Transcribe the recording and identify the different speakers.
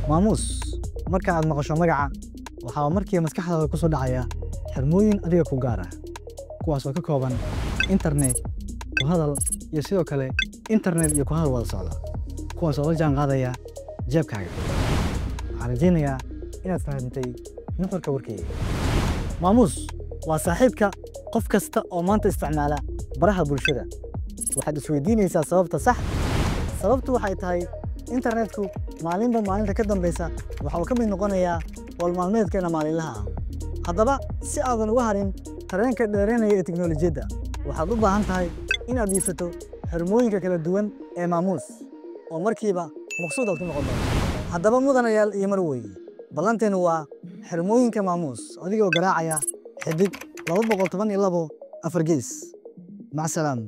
Speaker 1: maamuus marka aad maqasho magaca waxaa markiiba maskaxdaada ku soo dhacaya xirmooyin adiga ku gaar ah kuwaas oo ka kooban internet ku hadal iyo sidoo kale internet iyo ku hadal wada socda kuwaas oo la jaan qaadaya jeebkaaga waxaan rajaynayaa inaad fahantay nuxurka warkayga maamuus waa saaxiibka qof kasta oo maanta isticmaala baraha bulshada waxaad isweydiinaysaa sababta sax sababtu waxay tahay internetku maalinba maalinta ka dambaysa waxa uu ka mid noqonayaa howl maalmeedkeena maalinlaha ah haddaba si aadan uga harin tareenka dheereynaya ee tiknoolajiyadda waxaad u baahan tahay inaad iibsato xirmooyinka kala duwan ee maamuus oo markiiba maqsuud aad ku noqon doonto haddaba mudanayaal iyo marweye ballanteenu waa xirmooyinka maamuus adigoo garaacaya xidig 212 4 gees mac salaam